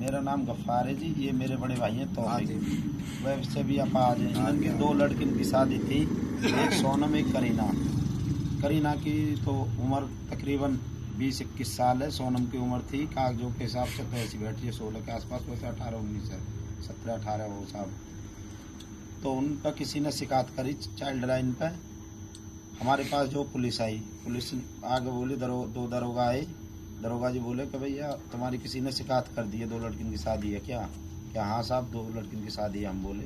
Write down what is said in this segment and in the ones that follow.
मेरा नाम गफ्फार है जी। ये मेरे बड़े भाई हैं तौफीक। वैसे भी आप आ जाए। इनकी दो लड़कियों की शादी थी, एक सोनम एक करीना। करीना की तो उम्र तकरीबन 20-21 साल है। सोनम की उम्र थी कागजों के हिसाब से तो ऐसी बैठी है 16 के आसपास, वैसे 18-19 है, 17-18 वो साहब। तो उन पर किसी ने शिकायत करी चाइल्ड लाइन पर। हमारे पास जो पुलिस आई, पुलिस आगे बोली दो दरोगा आए। दरोगा जी बोले कि भैया तुम्हारी किसी ने शिकायत कर दी है, दो लड़कियों की शादी है क्या? क्या हाँ साहब, दो लड़कियों की शादी है। हम बोले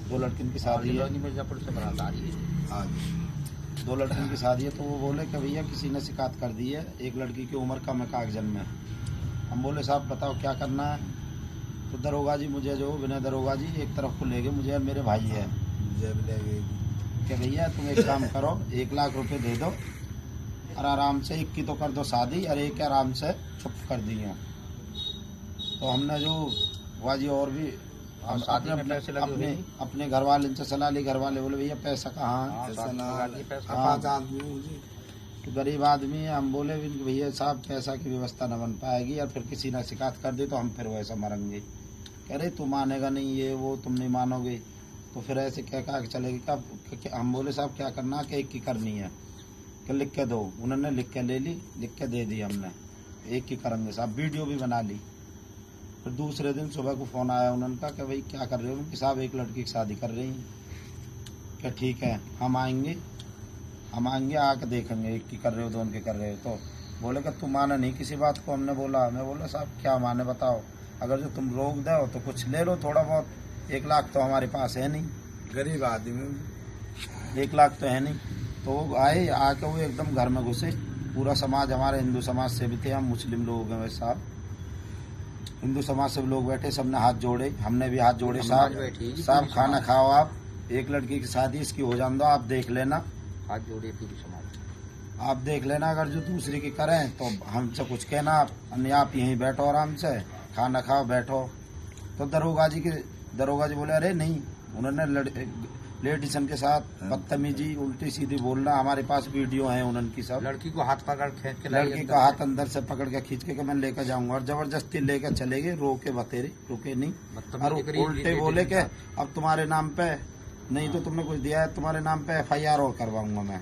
दो लड़कियों की शादी है, मिर्जापुर से बारात आ रही है। हाँ दो लड़कियों की शादी है। तो वो बोले कि भैया किसी ने शिकायत कर दी है, एक लड़की की उम्र कम है कागजन में। हम बोले साहब बताओ क्या करना है? तो दरोगा जी मुझे जो विनय दरोगा जी एक तरफ को ले गए, मुझे और मेरे भाई है, मुझे भी ले गए कि भैया तुम एक काम करो, 1 लाख रुपए दे दो और आराम से एक की तो कर दो शादी और एक आराम से चुप कर दी हो। तो हमने जो वाजी और भी हम अपने घर वाले से सलाह ली। घर वाले बोले भैया पैसा कहाँ? तो गरीब आदमी है। हम बोले भैया साहब पैसा की व्यवस्था न बन पाएगी और फिर किसी ने शिकायत कर दी तो हम फिर वैसा मरेंगे। कह रहे तू मानेगा नहीं, ये वो तुम नहीं मानोगे तो फिर ऐसे क्या कहा कि चलेगी क्या? हम बोले साहब क्या करना कि एक की करनी है कि लिख के दो। उन्होंने लिख के ले ली, लिख के दे दी हमने, एक की करेंगे साहब। वीडियो भी बना ली। फिर दूसरे दिन सुबह को फ़ोन आया उन्होंने कहा कि भाई क्या कर रहे हो? कि साहब एक लड़की की शादी कर रही हैं। क्या ठीक है हम आएंगे आके देखेंगे, एक की कर रहे हो दोनों के कर रहे हो। तो बोले कि तुम माने नहीं किसी बात को। हमने बोला, मैं बोला साहब क्या माने बताओ, अगर जो तुम रोक दो तो कुछ ले लो थोड़ा बहुत, 1 लाख तो हमारे पास है नहीं, गरीब आदमी, 1 लाख तो है नहीं। तो वो आए, आके वो एकदम घर में घुसे। पूरा समाज हमारे हिंदू समाज से भी थे, हम मुस्लिम लोग हैं वैसे साहब। हिंदू समाज से भी लोग बैठे, सबने हाथ जोड़े, हमने भी हाथ जोड़े। साहब खाना खाओ आप, एक लड़की की शादी इसकी हो जान दो, आप देख लेना। हाथ जोड़े पूरी समाज, आप देख लेना, अगर जो दूसरी की करें तो हमसे कुछ कहना आप, अन्य आप यहीं बैठो आराम से, खाना खाओ बैठो। तो दरोगा जी बोले अरे नहीं, उन्होंने लेडीसन के साथ बदतमीजी उल्टी सीधी बोलना। हमारे पास वीडियो है उनकी सब। लड़की को हाथ पकड़ खींच के, लड़की का हाथ अंदर से पकड़ के खींच के मैं लेकर जाऊंगा और जबरदस्ती लेकर चले गए। रोके बतेरे, रुके नहीं और उल्टे बोले के अब तुम्हारे नाम पे नहीं तो तुमने कुछ दिया है, तुम्हारे नाम पे FIR और करवाऊंगा मैं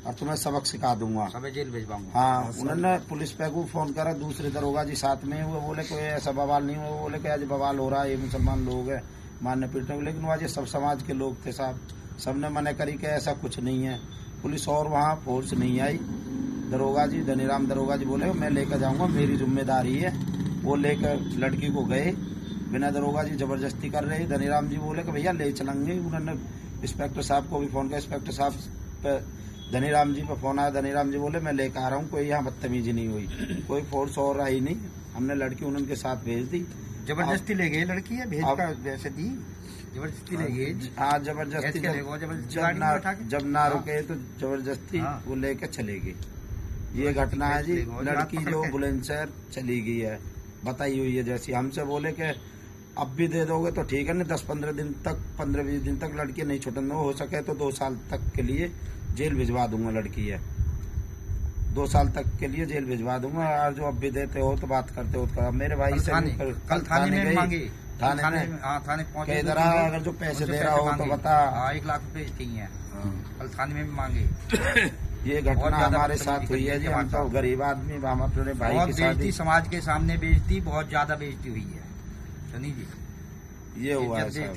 और तुम्हें सबक सिखा दूंगा, जेल भिजवाऊंगा। हाँ उन्होंने पुलिस पे को फोन करा, दूसरे दरोगा जी साथ में हुए। बोले कोई ऐसा बवाल नहीं हुआ, बोले कि आज बवाल हो रहा है, ये मुसलमान लोग है मारने पीटने। लेकिन आज सब समाज के लोग थे साहब, सबने मना करी कि ऐसा कुछ नहीं है। पुलिस और वहाँ फोर्स नहीं आई। दरोगा जी धनीराम दरोगा जी बोले मैं लेकर जाऊंगा, मेरी जिम्मेदारी है। वो लेकर लड़की को गए, बिना दरोगा जी जबरदस्ती कर रहे। धनीराम जी बोले कि भैया ले चलेंगे। उन्होंने इंस्पेक्टर साहब को भी फोन किया, इंस्पेक्टर साहब पे धनीराम जी पे फोन आया। धनीराम जी बोले मैं लेकर आ रहा हूँ, कोई यहाँ बदतमीजी नहीं हुई, कोई फोर्स और आई नहीं। हमने लड़की उनके साथ भेज दी। जबरदस्ती ले गए लड़की है, भेज का वैसे दी, जबरदस्ती ले गए। हाँ जबरदस्ती, जब ना रुके तो जबरदस्ती वो लेके चले गए। ये घटना है जी। लड़की जो बुलंदशहर चली गई है, बताई हुई है जैसी। हमसे बोले कि अब भी दे दोगे तो ठीक है, नहीं 10-15 दिन तक, 15-20 दिन तक लड़की नहीं छुटने, हो सके तो 2 साल तक के लिए जेल भिजवा दूंगा। लड़की है 2 साल तक के लिए जेल भिजवा दूंगा। और जो अब भी देते हो तो बात करते हो तो मेरे भाई से कल थाने में मांगे, थाने पहुंचे। इधर अगर जो पैसे दे रहा हो तो बता, 1 लाख रुपए चाहिए, कल थाने में मांगे। ये घटना हमारे साथ हुई है जी। हम तो गरीब आदमी, हम अपने भाई की शादी समाज के सामने बेइज्जती, बहुत ज्यादा बेइज्जती हुई है। सनी जी ये हुआ है।